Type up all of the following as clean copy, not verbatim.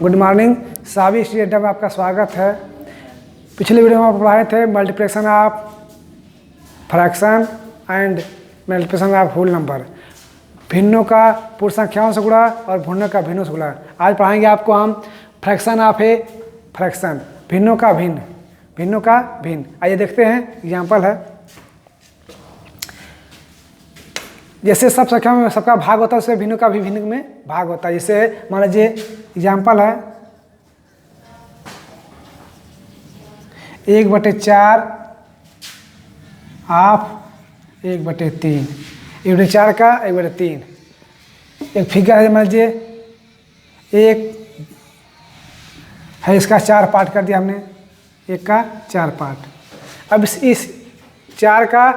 Good morning. सभी स्टूडेंटों में आपका स्वागत है। पिछले वीडियो में हम पढ़ाए थे multiplication of fraction and multiplication of whole number, भिन्नों का पूर्ण संख्याओं से गुणा और भिन्नों का भिन्नों से गुणा। आज पढ़ाएंगे आपको हम फ्रैक्शन ऑफ ए फ्रैक्शन, भिन्नों का भिन्न, भिन्नों का भिन्न। आइए देखते हैं, एग्जाम्पल है। जैसे सब संख्याओं में सबका भाग होता है, उससे भिन्नों का भी भिन्न में भाग होता है। जैसे मान लीजिए एग्जाम्पल है 1/4 ऑफ 1/3, 1/4 का 1/3। एक फिगर है, मान लीजिए एक है, इसका 4 पार्ट कर दिया हमने, एक का 4 पार्ट। अब इस 4 का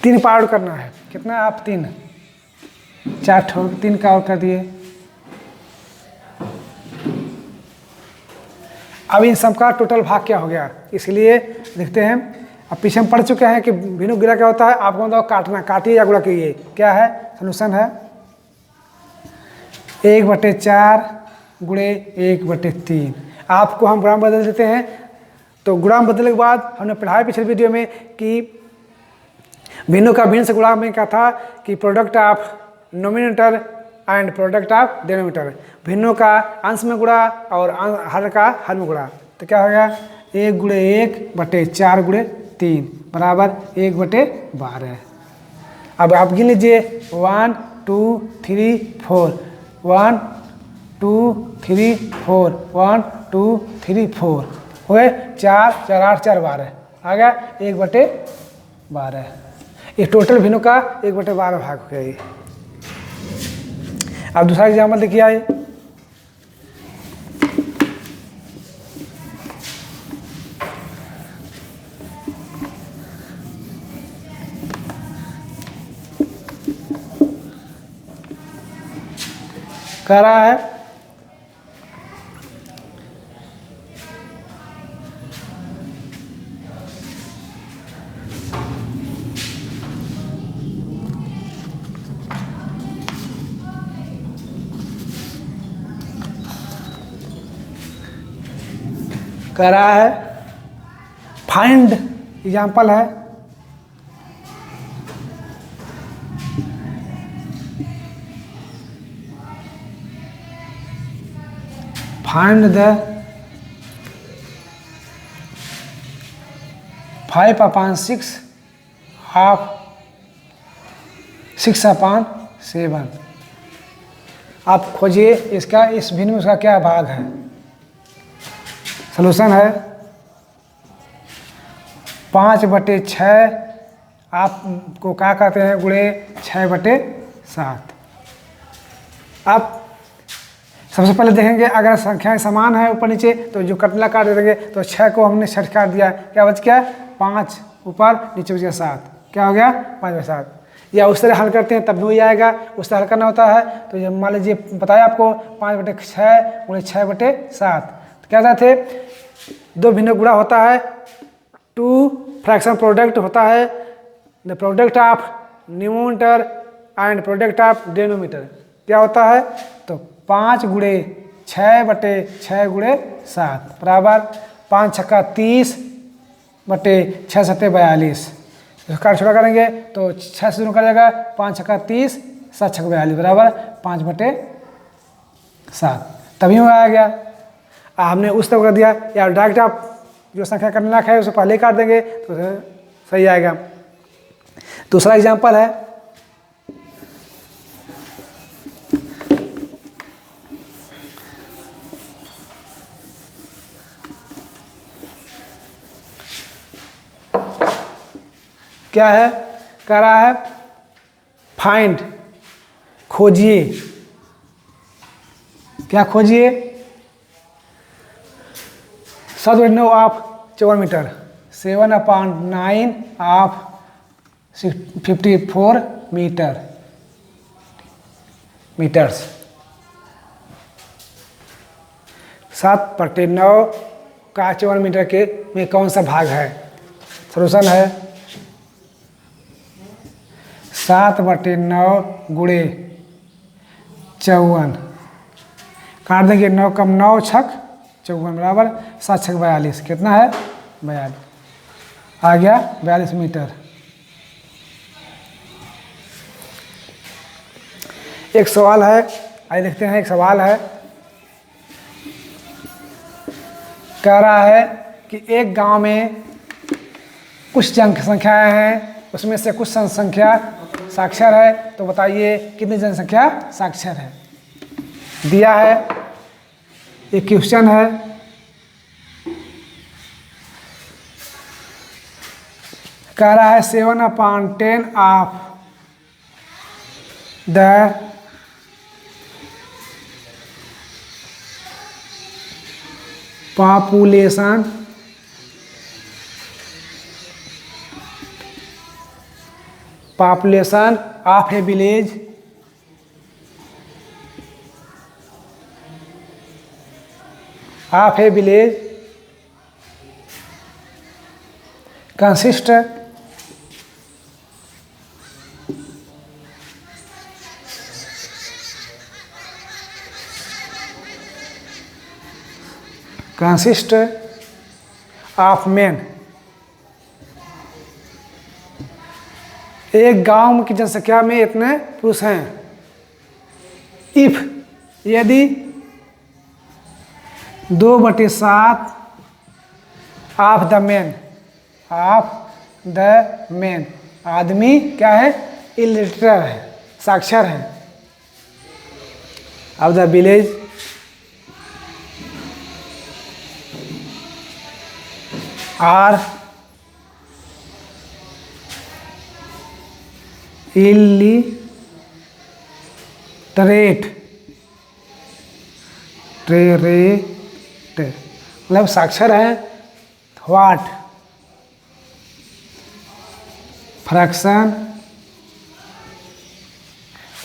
3 पार्ट करना है। कितना आप 3, 4 ठोक 3 का और कर दिए। अब इन सब का टोटल भाग क्या हो गया, इसलिए देखते हैं। अब पीछे हम पढ़ चुके हैं कि भिन्न गुणा क्या होता है। आपको मतलब काटना, काटिए या गुणा कीजिए। क्या है सोल्यूशन है 1/4 गुणे 1/3। आपको हम गुणा बदल देते हैं। तो गुणा बदलने के बाद हमने पढ़ाया पिछले वीडियो में कि भिन्नों का भिन्न से गुणा में क्या था कि product of nominator and product of denominator, भिन्नों का अंश में गुणा और हर का हर में गुणा। तो क्या हो गया 1 गुणे 1/4 गुणे 3 बराबर 1/12। अब आप गिन लीजिए 1 2 3 4, 1 2 3 4, 1 2 3 4 हुए 4 4 8 4 12 आ गया 1/12। ये टोटल भिन्नों का 1/12 भाग हो गया। ये अब दूसरा एग्जाम्पल देखिए। आए कह रहा है फाइंड, एग्जाम्पल है फाइंड द 5/6 ऑफ 6/7। आप खोजिए इसका, इस भिन्न में उसका क्या भाग है। सलूशन है 5/6 आपको क्या कहते हैं गुणे 6/7। आप सबसे पहले देखेंगे अगर संख्याएं समान है ऊपर नीचे तो जो कटला काट देंगे। तो 6 को हमने 6 काट दिया, क्या बच गया 5 ऊपर, नीचे बच गया 7। क्या हो गया 5/7। या उस तरह हल करते हैं तब भी हो जाएगा। उस तरह हल करना होता है तो जब मान लीजिए बताया आपको 5/6 गुणे 6/7। तो क्या कहते थे, दो भिन्न गुणा होता है, 2 फ्रैक्शन प्रोडक्ट होता है, the product of numerator and product of denominator. क्या होता है तो 5 गुणे 6/6 गुणे 7 बराबर 5 छक्का 30 बटे 6 सत्ते 42। काट छोटा करेंगे तो 6 से शुरू कर जाएगा, 5 छक्का 30 7 छक्का 42 बराबर 5/7। तभी में आ गया। हमने उस तरह कर दिया, या डायरेक्ट आप जो संख्या करने लायक है उसे पहले काट देंगे तो सही आएगा। दूसरा एग्जांपल है क्या है, कह रहा है फाइंड, खोजिए। क्या खोजिए 7/9 ऑफ 54 मीटर, 7/9 ऑफ 54 मीटर्स। 7/9 का 54 मीटर के में कौन सा भाग है। सोल्यूशन है 7/9 गुणे 54 काट देंगे, 9 कम 9 छक 54 बराबर 7 छक 42, कितना है 42, आ गया 42 मीटर। एक सवाल है, आइए देखते हैं। एक सवाल है, कह रहा है कि एक गांव में कुछ जनसंख्याएं हैं, उसमें से कुछ जनसंख्या साक्षर है, तो बताइए कितनी जनसंख्या साक्षर है। दिया है, एक क्वेश्चन है। कह रहा है 7/10 of the population of A village consist of men। एक गांव की जनसंख्या में इतने पुरुष हैं। इफ, यदि 2/7 ऑफ द मेन आदमी क्या है, इलिटरेट है, साक्षर है, of the village are illiterate मतलब साक्षर है। व्हाट फ्रैक्शन,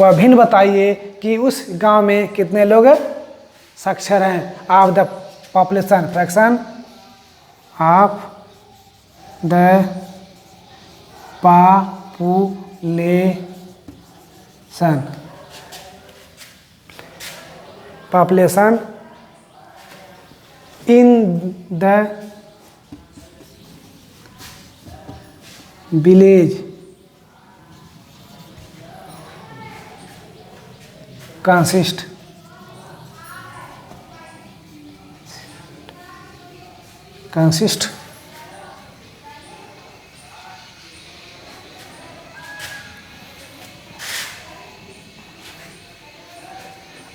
वह भिन्न बताइए कि उस गांव में कितने लोग साक्षर हैं। Of the population, fraction of the population in the village consist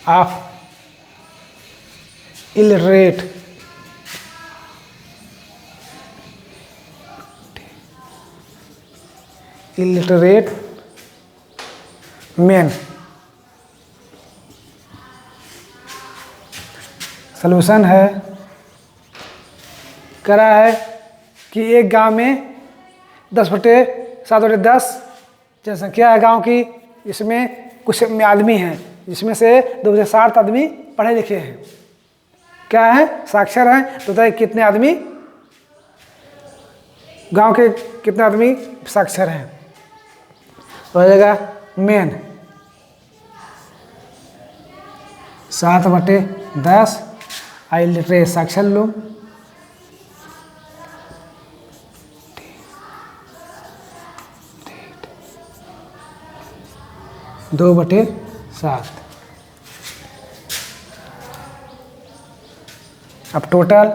of illiterate men। Solution है, कह रहा है कि एक गांव में 10/7/10 जनसंख्या है गांव की, इसमें कुछ आदमी हैं, जिसमें से 2/7 आदमी पढ़े लिखे हैं, क्या है, साक्षर हैं। तो बताइए कितने आदमी, गांव के कितने आदमी साक्षर हैं। हो जाएगा मेन 7/10 इलिटरेट साक्षर लोग, 2/7। अब टोटल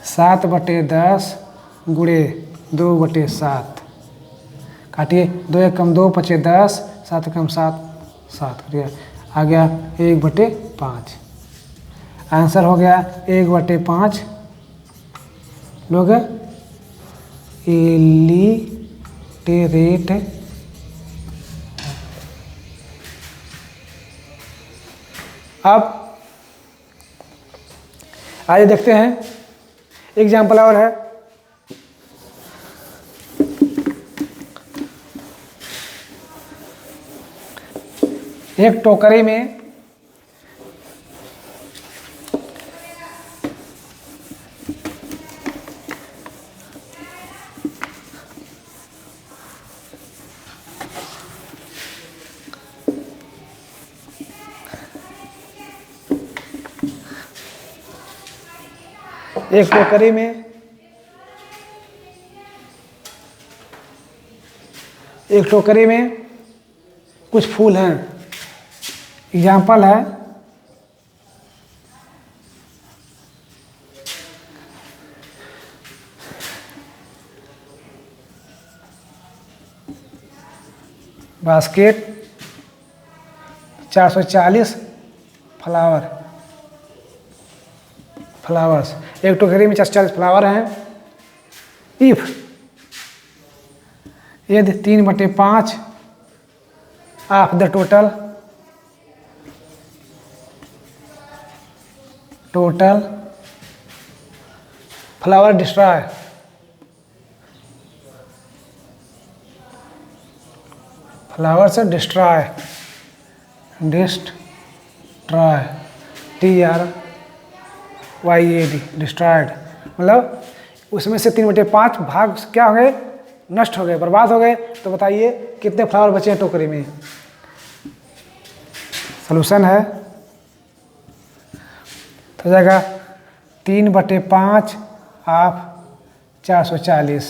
7/10 गुणे 2/7, काटिए, 2 1 कम 2 5 10, 7 कम 7 7, करिए, आ गया 1/5। आंसर हो गया 1/5 लोग इलिटरेट अब आइए देखते हैं एग्जाम्पल और है। एक टोकरी में एक टोकरी में कुछ फूल हैं। एग्जाम्पल है बास्केट 440 फ्लावर्स। एक टोकरी में 440 फ्लावर हैं। इफ यदि 3/5 of the total flower destroy flowers destroy TRYAD destroyed, मतलब उसमें से 3/5 भाग क्या हो गए, नष्ट हो गए, बर्बाद हो गए। तो बताइए कितने फ्लावर बचे हैं टोकरी में। सॉल्यूशन है तो जाएगा 3/5 ऑफ 440,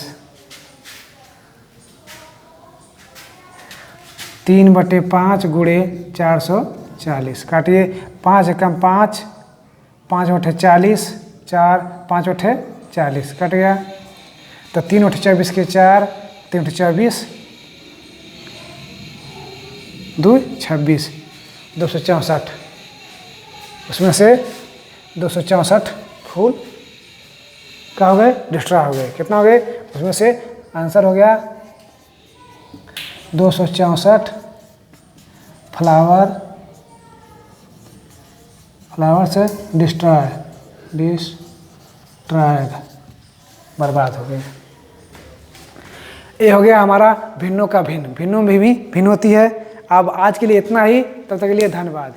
3/5 गुणे 440, काटिए 5 एकम 5, 5 × 40, 4, 5 × 40 कट गया। तो 3 × 24 के 4, 3 × 24 2 26, 264। उसमें से 264 फूल क्या हो गए, डिस्ट्रॉय हो गए। कितना हो गए, उसमें से आंसर हो गया 264 फ्लावर से डिस्ट्रॉयड, बर्बाद हो गए। ये हो गया हमारा भिन्नों का भिन्न। भिन्नों में भी भिन्न होती है। अब आज के लिए इतना ही, तब तक के लिए धन्यवाद।